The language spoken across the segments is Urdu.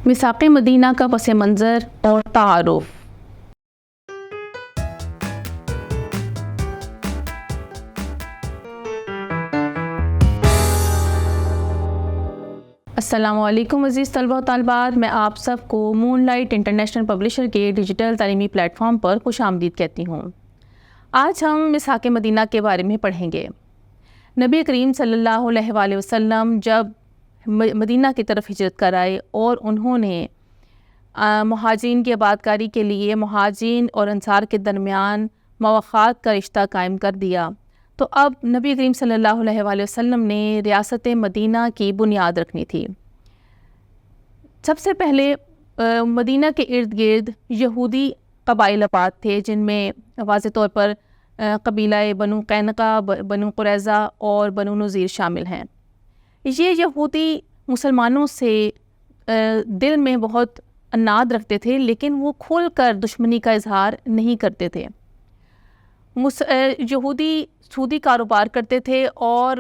میثاق مدینہ کا پس منظر اور تعارف۔ السلام علیکم عزیز طلبہ و طالبات، میں آپ سب کو مون لائٹ انٹرنیشنل پبلشر کے ڈیجیٹل تعلیمی پلیٹ فارم پر خوش آمدید کہتی ہوں۔ آج ہم میثاق مدینہ کے بارے میں پڑھیں گے۔ نبی کریم صلی اللہ علیہ وآلہ وسلم جب مدینہ کی طرف ہجرت کر آئے اور انہوں نے مہاجرین کی آبادکاری کے لیے مہاجرین اور انصار کے درمیان مواخات کا رشتہ قائم کر دیا، تو اب نبی کریم صلی اللہ علیہ وآلہ وسلم نے ریاست مدینہ کی بنیاد رکھنی تھی۔ سب سے پہلے مدینہ کے ارد گرد یہودی قبائل آباد تھے، جن میں واضح طور پر قبیلہ بنو قینقاع، بنو قریظہ اور بنو نذیر شامل ہیں۔ یہ یہودی مسلمانوں سے دل میں بہت عناد رکھتے تھے، لیکن وہ کھل کر دشمنی کا اظہار نہیں کرتے تھے۔ یہودی سودی کاروبار کرتے تھے اور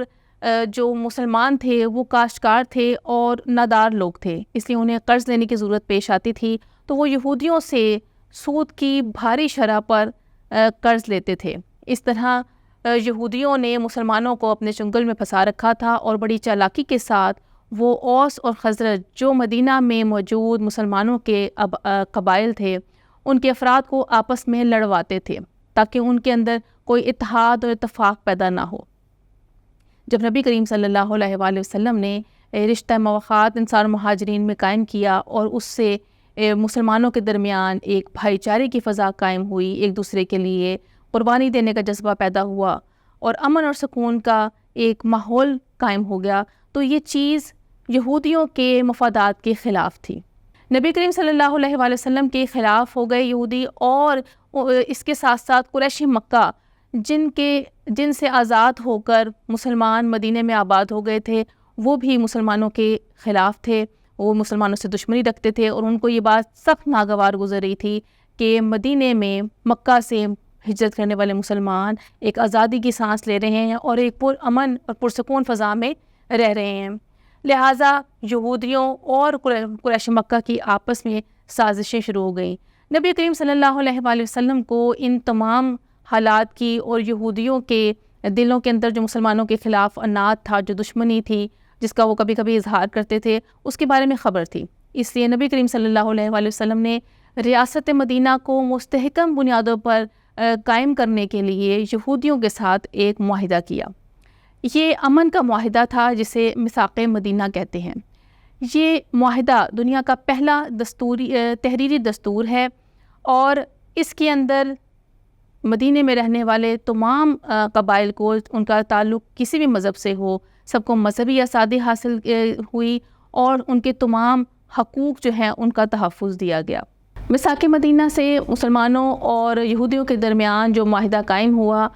جو مسلمان تھے وہ کاشتکار تھے اور نادار لوگ تھے، اس لیے انہیں قرض لینے کی ضرورت پیش آتی تھی، تو وہ یہودیوں سے سود کی بھاری شرح پر قرض لیتے تھے۔ اس طرح یہودیوں نے مسلمانوں کو اپنے چنگل میں پھنسا رکھا تھا اور بڑی چالاکی کے ساتھ وہ اوس اور خزرج جو مدینہ میں موجود مسلمانوں کے قبائل تھے، ان کے افراد کو آپس میں لڑواتے تھے تاکہ ان کے اندر کوئی اتحاد اور اتفاق پیدا نہ ہو۔ جب نبی کریم صلی اللہ علیہ وآلہ وسلم نے رشتہ مواخات انصار مہاجرین میں قائم کیا اور اس سے مسلمانوں کے درمیان ایک بھائی چارے کی فضا قائم ہوئی، ایک دوسرے کے لیے قربانی دینے کا جذبہ پیدا ہوا اور امن اور سکون کا ایک ماحول قائم ہو گیا، تو یہ چیز یہودیوں کے مفادات کے خلاف تھی۔ نبی کریم صلی اللہ علیہ وآلہ وسلم کے خلاف ہو گئے یہودی، اور اس کے ساتھ ساتھ قریشی مکہ جن سے آزاد ہو کر مسلمان مدینے میں آباد ہو گئے تھے، وہ بھی مسلمانوں کے خلاف تھے، وہ مسلمانوں سے دشمنی رکھتے تھے، اور ان کو یہ بات سخت ناگوار گزر رہی تھی کہ مدینے میں مکہ سے ہجرت کرنے والے مسلمان ایک آزادی کی سانس لے رہے ہیں اور ایک پرامن اور پرسکون فضا میں رہ رہے ہیں۔ لہٰذا یہودیوں اور قریش مکہ کی آپس میں سازشیں شروع ہو گئیں۔ نبی کریم صلی اللہ علیہ وآلہ وسلم کو ان تمام حالات کی اور یہودیوں کے دلوں کے اندر جو مسلمانوں کے خلاف عناد تھا، جو دشمنی تھی جس کا وہ کبھی کبھی اظہار کرتے تھے، اس کے بارے میں خبر تھی۔ اس لیے نبی کریم صلی اللہ علیہ وآلہ وسلم نے ریاست مدینہ کو مستحکم بنیادوں پر قائم کرنے کے لیے یہودیوں کے ساتھ ایک معاہدہ کیا۔ یہ امن کا معاہدہ تھا جسے میثاق مدینہ کہتے ہیں۔ یہ معاہدہ دنیا کا پہلا تحریری دستور ہے، اور اس کے اندر مدینے میں رہنے والے تمام قبائل کو ان کا تعلق کسی بھی مذہب سے ہو، سب کو مذہبی آزادی حاصل ہوئی اور ان کے تمام حقوق جو ہیں ان کا تحفظ دیا گیا۔ میثاق مدینہ سے مسلمانوں اور یہودیوں کے درمیان جو معاہدہ قائم ہوا،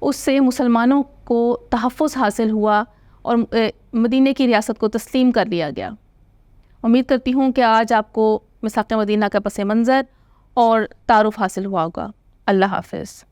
اس سے مسلمانوں کو تحفظ حاصل ہوا اور مدینہ کی ریاست کو تسلیم کر لیا گیا۔ امید کرتی ہوں کہ آج آپ کو میثاق مدینہ کا پس منظر اور تعارف حاصل ہوا ہوگا۔ اللہ حافظ۔